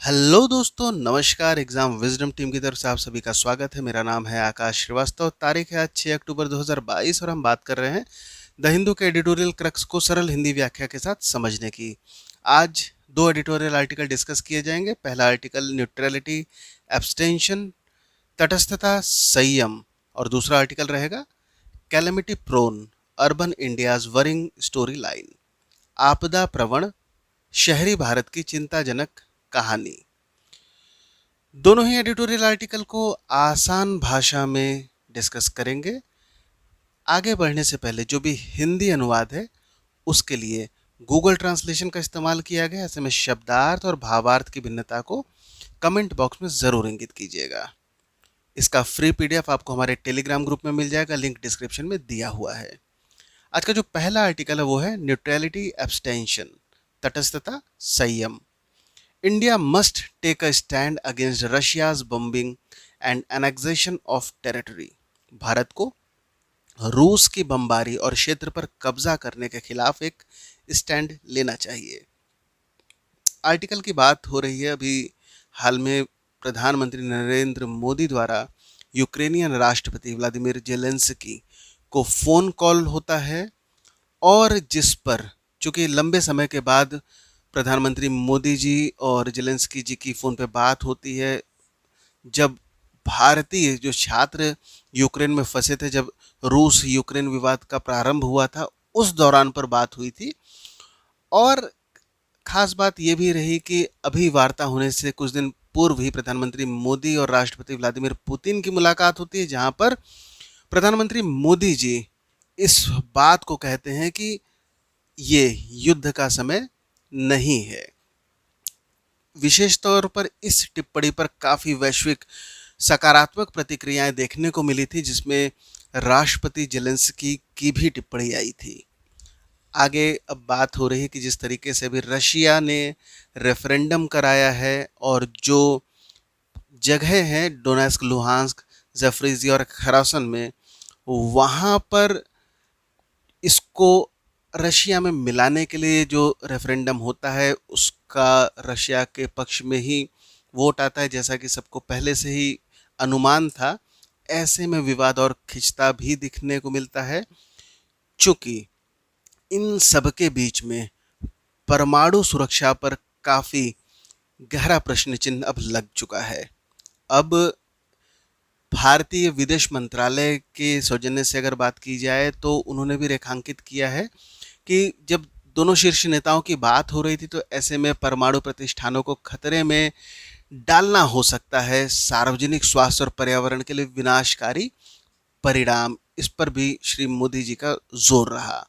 Hello दोस्तों, नमस्कार। Exam wisdom team की तरफ से आप सभी का स्वागत है। मेरा नाम है आकाश श्रीवास्तव। तारीख है आज 6 अक्टूबर 2022 और हम बात कर रहे हैं द हिंदू के एडिटोरियल क्रक्स को सरल हिंदी व्याख्या के साथ समझने की। आज दो एडिटोरियल आर्टिकल डिस्कस किए जाएंगे। पहला आर्टिकल न्यूट्रलिटी एब्सटेंशन, तटस्थता संयम, और दूसरा आर्टिकल रहेगा calamity prone urban India's worrying story line, आपदा प्रवण शहरी भारत की चिंताजनक कहानी। दोनों ही एडिटोरियल आर्टिकल को आसान भाषा में डिस्कस करेंगे। आगे बढ़ने से पहले जो भी हिंदी अनुवाद है उसके लिए गूगल ट्रांसलेशन का इस्तेमाल किया गया। ऐसे में शब्दार्थ और भावार्थ की भिन्नता को कमेंट बॉक्स में ज़रूर इंगित कीजिएगा। इसका फ्री पीडीएफ आपको हमारे टेलीग्राम ग्रुप में मिल जाएगा, लिंक डिस्क्रिप्शन में दिया हुआ है। आज का जो पहला आर्टिकल है वो है न्यूट्रलिटी एब्सटेंशन, तटस्थता संयम। India must take a stand against Russia's bombing and annexation of territory. Bharat को रूस की बमबारी और क्षेत्र पर कब्जा करने के खिलाफ एक स्टैंड लेना चाहिए। आर्टिकल की बात हो रही है अभी हाल में प्रधानमंत्री नरेंद्र मोदी द्वारा यूक्रेनियन राष्ट्रपति व्लादिमीर जेलेंस्की को फ़ोन कॉल होता है, और जिस पर चूंकि लंबे समय के बाद प्रधानमंत्री मोदी जी और जेलेंस्की जी की फ़ोन पे बात होती है, जब भारतीय जो छात्र यूक्रेन में फंसे थे, जब रूस यूक्रेन विवाद का प्रारंभ हुआ था उस दौरान पर बात हुई थी। और खास बात ये भी रही कि अभी वार्ता होने से कुछ दिन पूर्व ही प्रधानमंत्री मोदी और राष्ट्रपति व्लादिमीर पुतिन की मुलाकात होती है, जहां पर प्रधानमंत्री मोदी जी इस बात को कहते हैं कि ये युद्ध का समय नहीं है। विशेष तौर पर इस टिप्पणी पर काफ़ी वैश्विक सकारात्मक प्रतिक्रियाएं देखने को मिली थी, जिसमें राष्ट्रपति जेलेंस्की की भी टिप्पणी आई थी। आगे अब बात हो रही है कि जिस तरीके से अभी रशिया ने रेफरेंडम कराया है और जो जगह हैं डोनेस्क, लुहांस्क, ज़फरीजिया और खरासन में, वहाँ पर इसको रशिया में मिलाने के लिए जो रेफरेंडम होता है उसका रशिया के पक्ष में ही वोट आता है, जैसा कि सबको पहले से ही अनुमान था। ऐसे में विवाद और खिंचता भी दिखने को मिलता है, चूंकि इन सब के बीच में परमाणु सुरक्षा पर काफ़ी गहरा प्रश्न चिन्ह अब लग चुका है। अब भारतीय विदेश मंत्रालय के सौजन्य से अगर बात की जाए तो उन्होंने भी रेखांकित किया है कि जब दोनों शीर्ष नेताओं की बात हो रही थी तो ऐसे में परमाणु प्रतिष्ठानों को खतरे में डालना हो सकता है सार्वजनिक स्वास्थ्य और पर्यावरण के लिए विनाशकारी परिणाम। इस पर भी श्री मोदी जी का जोर रहा।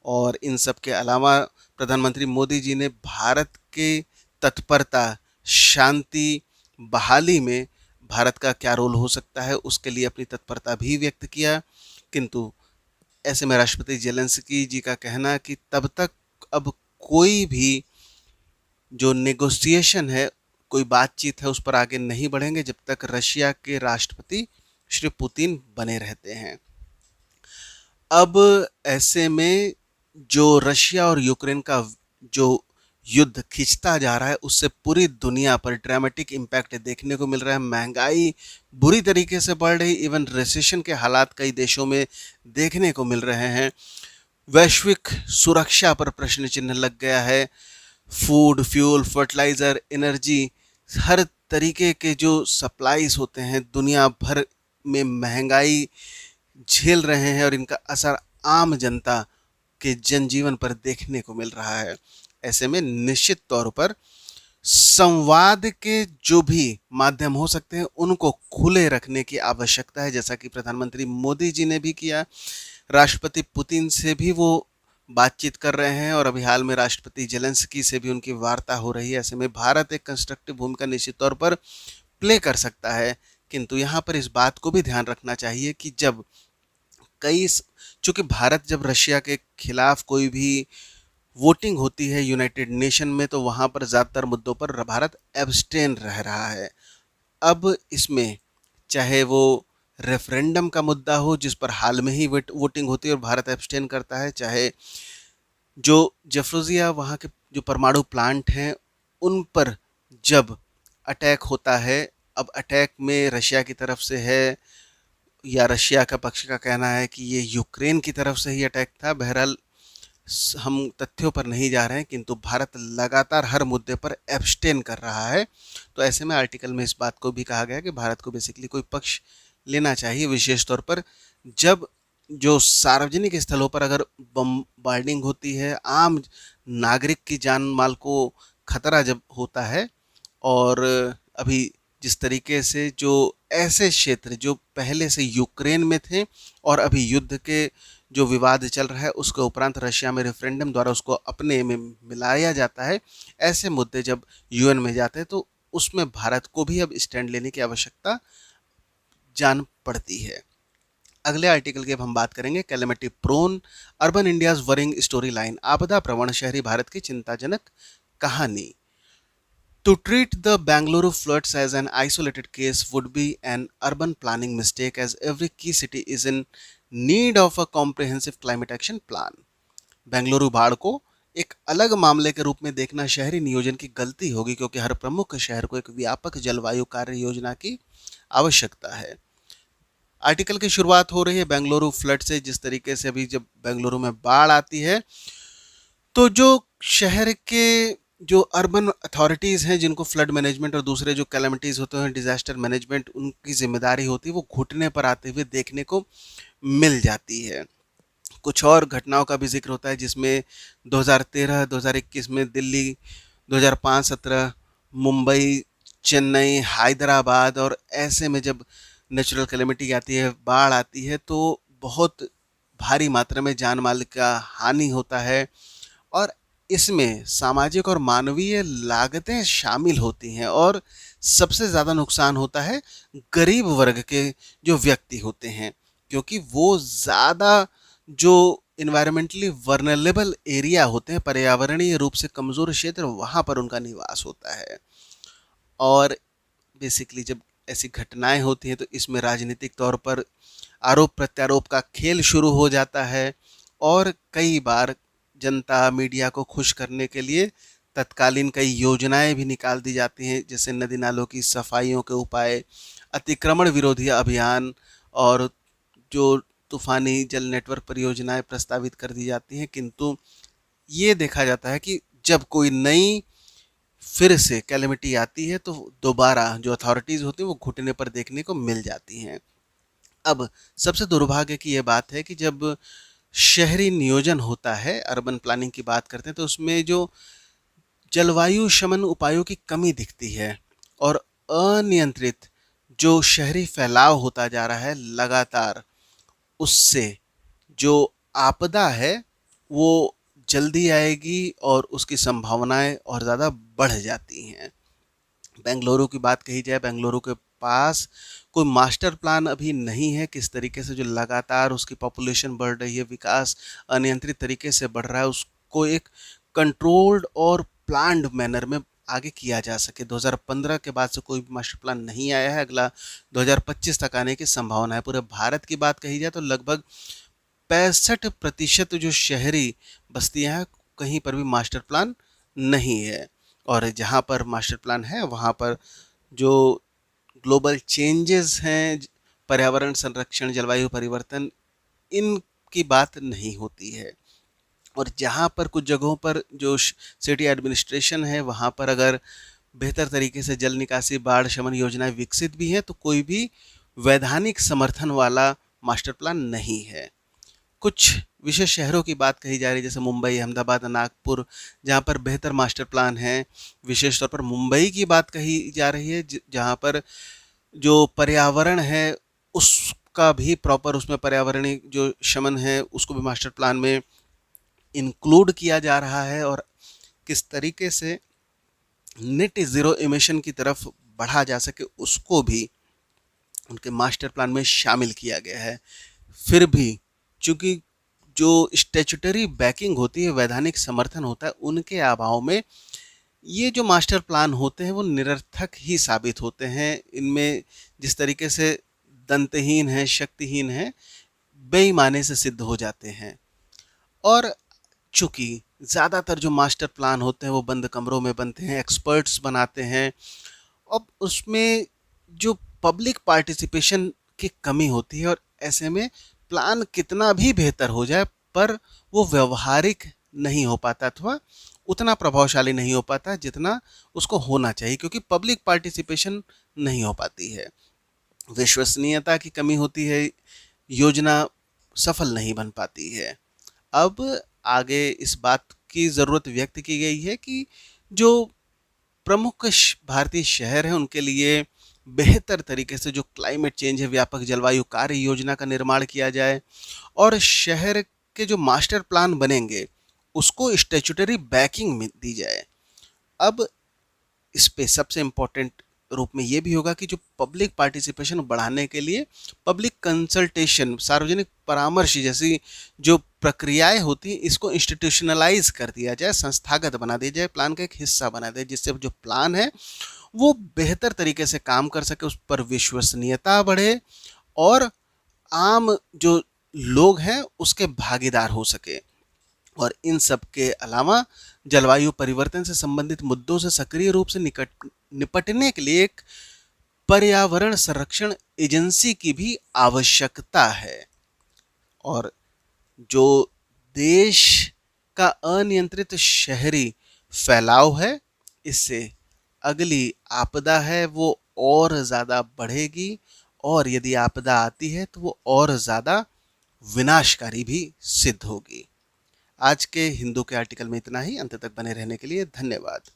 और इन सब के अलावा प्रधानमंत्री मोदी जी ने भारत के तत्परता, शांति बहाली में भारत का क्या रोल हो सकता है उसके लिए अपनी तत्परता भी व्यक्त किया। किंतु ऐसे में राष्ट्रपति जेलेंस्की जी का कहना कि तब तक अब कोई भी जो नेगोशिएशन है, कोई बातचीत है, उस पर आगे नहीं बढ़ेंगे जब तक रशिया के राष्ट्रपति श्री पुतिन बने रहते हैं। अब ऐसे में जो रशिया और यूक्रेन का जो युद्ध खिंचता जा रहा है उससे पूरी दुनिया पर ड्रामेटिक इम्पैक्ट देखने को मिल रहा है। महंगाई बुरी तरीके से बढ़ रही, इवन रिसेशन के हालात कई देशों में देखने को मिल रहे हैं। वैश्विक सुरक्षा पर प्रश्न चिन्ह लग गया है। फूड, फ्यूल, फर्टिलाइज़र, एनर्जी, हर तरीके के जो सप्लाईज होते हैं दुनिया भर में महंगाई झेल रहे हैं और इनका असर आम जनता के जनजीवन पर देखने को मिल रहा है। ऐसे में निश्चित तौर पर संवाद के जो भी माध्यम हो सकते हैं उनको खुले रखने की आवश्यकता है, जैसा कि प्रधानमंत्री मोदी जी ने भी किया। राष्ट्रपति पुतिन से भी वो बातचीत कर रहे हैं और अभी हाल में राष्ट्रपति जेलेंस्की से भी उनकी वार्ता हो रही है। ऐसे में भारत एक कंस्ट्रक्टिव भूमिका निश्चित तौर पर प्ले कर सकता है, किंतु यहाँ पर इस बात को भी ध्यान रखना चाहिए कि जब चूंकि भारत जब रशिया के खिलाफ कोई भी वोटिंग होती है यूनाइटेड नेशन में तो वहाँ पर ज़्यादातर मुद्दों पर भारत एब्सटेन रह रहा है। अब इसमें चाहे वो रेफरेंडम का मुद्दा हो जिस पर हाल में ही वोटिंग होती है और भारत एब्सटेन करता है, चाहे जो जफरोजिया वहाँ के जो परमाणु प्लांट हैं उन पर जब अटैक होता है। अब अटैक में रशिया की तरफ से है या रशिया का पक्ष का कहना है कि ये यूक्रेन की तरफ से ही अटैक था। बहरहाल हम तथ्यों पर नहीं जा रहे हैं, किंतु भारत लगातार हर मुद्दे पर एब्सटेन कर रहा है। तो ऐसे में आर्टिकल में इस बात को भी कहा गया कि भारत को बेसिकली कोई पक्ष लेना चाहिए, विशेष तौर पर जब जो सार्वजनिक स्थलों पर अगर बम्बार्डिंग होती है, आम नागरिक की जान माल को खतरा जब होता है, और अभी जिस तरीके से जो ऐसे क्षेत्र जो पहले से यूक्रेन में थे और अभी युद्ध के जो विवाद चल रहा है उसके उपरांत रशिया में रेफरेंडम द्वारा उसको अपने में मिलाया जाता है, ऐसे मुद्दे जब यूएन में जाते हैं तो उसमें भारत को भी अब स्टैंड लेने की आवश्यकता जान पड़ती है। अगले आर्टिकल की अब हम बात करेंगे, calamity prone urban India's worrying story line, आपदा प्रवण शहरी भारत की चिंताजनक कहानी। To treat the Bangalore floods as an isolated case would be an urban planning mistake, as every key city is in need of a comprehensive climate action plan. Bengaluru बाढ़ को एक अलग मामले के रूप में देखना शहरी नियोजन की गलती होगी, क्योंकि हर प्रमुख शहर को एक व्यापक जलवायु कार्य योजना की आवश्यकता है। आर्टिकल की शुरुआत हो रही है बेंगलुरु फ्लड से। जिस तरीके से अभी जब बेंगलुरु में बाढ़ आती है तो जो शहर के जो अर्बन अथॉरिटीज़ हैं जिनको फ्लड मैनेजमेंट और दूसरे जो कैलेमिटीज़ होते हैं डिज़ास्टर मैनेजमेंट उनकी जिम्मेदारी होती है, वो घुटने पर आते हुए देखने को मिल जाती है। कुछ और घटनाओं का भी जिक्र होता है जिसमें 2013, 2021 में दिल्ली, 2005-17 मुंबई, चेन्नई, हैदराबाद, और ऐसे में जब नेचुरल कैलेमिटी आती है, बाढ़ आती है, तो बहुत भारी मात्रा में जान माल का हानि होता है और इसमें सामाजिक और मानवीय लागतें शामिल होती हैं, और सबसे ज़्यादा नुकसान होता है गरीब वर्ग के जो व्यक्ति होते हैं, क्योंकि वो ज़्यादा जो इन्वायरमेंटली वर्नरेबल एरिया होते हैं, पर्यावरणीय रूप से कमज़ोर क्षेत्र, वहाँ पर उनका निवास होता है। और बेसिकली जब ऐसी घटनाएं होती हैं तो इसमें राजनीतिक तौर पर आरोप प्रत्यारोप का खेल शुरू हो जाता है, और कई बार जनता मीडिया को खुश करने के लिए तत्कालीन कई योजनाएं भी निकाल दी जाती हैं, जैसे नदी नालों की सफाइयों के उपाय, अतिक्रमण विरोधी अभियान, और जो तूफानी जल नेटवर्क परियोजनाएं प्रस्तावित कर दी जाती हैं। किंतु ये देखा जाता है कि जब कोई नई फिर से कैलेमिटी आती है तो दोबारा जो अथॉरिटीज़ होती हैं वो घुटने पर देखने को मिल जाती हैं। अब सबसे दुर्भाग्य की ये बात है कि जब शहरी नियोजन होता है, अर्बन प्लानिंग की बात करते हैं, तो उसमें जो जलवायु शमन उपायों की कमी दिखती है, और अनियंत्रित जो शहरी फैलाव होता जा रहा है लगातार, उससे जो आपदा है वो जल्दी आएगी और उसकी संभावनाएं और ज़्यादा बढ़ जाती हैं। बेंगलुरु की बात कही जाए, बेंगलुरु के पास कोई मास्टर प्लान अभी नहीं है। किस तरीके से जो लगातार उसकी पॉपुलेशन बढ़ रही है, विकास अनियंत्रित तरीके से बढ़ रहा है, उसको एक कंट्रोल्ड और प्लान्ड मैनर में आगे किया जा सके। 2015 के बाद से कोई भी मास्टर प्लान नहीं आया है, अगला 2025 तक आने की संभावना है। पूरे भारत की बात कही जाए तो लगभग 65% जो शहरी बस्तियां हैं कहीं पर भी मास्टर प्लान नहीं है, और जहाँ पर मास्टर प्लान है वहाँ पर जो ग्लोबल चेंजेस हैं, पर्यावरण संरक्षण, जलवायु परिवर्तन, इनकी बात नहीं होती है। और जहाँ पर कुछ जगहों पर जो सिटी एडमिनिस्ट्रेशन है वहाँ पर अगर बेहतर तरीके से जल निकासी, बाढ़ शमन योजनाएं विकसित भी हैं, तो कोई भी वैधानिक समर्थन वाला मास्टर प्लान नहीं है। कुछ विशेष शहरों की बात कही जा रही है, जैसे मुंबई, अहमदाबाद, नागपुर, जहाँ पर बेहतर मास्टर प्लान है। विशेष तौर पर मुंबई की बात कही जा रही है, जहाँ पर जो पर्यावरण है उसका भी प्रॉपर, उसमें पर्यावरणीय जो शमन है उसको भी मास्टर प्लान में इंक्लूड किया जा रहा है, और किस तरीके से नेट ज़ीरो एमिशन की तरफ बढ़ा जा सके उसको भी उनके मास्टर प्लान में शामिल किया गया है। फिर भी चूंकि जो स्टैट्यूटरी बैकिंग होती है, वैधानिक समर्थन होता है, उनके अभाव में ये जो मास्टर प्लान होते हैं वो निरर्थक ही साबित होते हैं। इनमें जिस तरीके से दंतहीन है, शक्तिहीन है, बेईमानी से सिद्ध हो जाते हैं। और चूंकि ज़्यादातर जो मास्टर प्लान होते हैं वो बंद कमरों में बनते हैं, एक्सपर्ट्स बनाते हैं, अब उसमें जो पब्लिक पार्टिसिपेशन की कमी होती है, और ऐसे में प्लान कितना भी बेहतर हो जाए पर वो व्यवहारिक नहीं हो पाता अथवा उतना प्रभावशाली नहीं हो पाता जितना उसको होना चाहिए, क्योंकि पब्लिक पार्टिसिपेशन नहीं हो पाती है, विश्वसनीयता की कमी होती है, योजना सफल नहीं बन पाती है। अब आगे इस बात की ज़रूरत व्यक्त की गई है कि जो प्रमुख भारतीय शहर हैं उनके लिए बेहतर तरीके से जो क्लाइमेट चेंज है, व्यापक जलवायु कार्य योजना का निर्माण किया जाए, और शहर के जो मास्टर प्लान बनेंगे उसको स्टेचुटरी बैकिंग में दी जाए। अब इस पे सबसे इम्पोर्टेंट रूप में ये भी होगा कि जो पब्लिक पार्टिसिपेशन बढ़ाने के लिए पब्लिक कंसल्टेशन, सार्वजनिक परामर्श जैसी जो प्रक्रियाएं होती हैं इसको इंस्टीट्यूशनलाइज कर दिया जाए, संस्थागत बना दिया जाए, प्लान का एक हिस्सा बना दिया, जिससे जो प्लान है वो बेहतर तरीके से काम कर सके, उस पर विश्वसनीयता बढ़े और आम जो लोग हैं उसके भागीदार हो सके। और इन सब के अलावा जलवायु परिवर्तन से संबंधित मुद्दों से सक्रिय रूप से निपटने के लिए एक पर्यावरण संरक्षण एजेंसी की भी आवश्यकता है। और जो देश का अनियंत्रित शहरी फैलाव है, इससे अगली आपदा है वो और ज़्यादा बढ़ेगी, और यदि आपदा आती है तो वो और ज़्यादा विनाशकारी भी सिद्ध होगी। आज के हिंदू के आर्टिकल में इतना ही। अंत तक बने रहने के लिए धन्यवाद।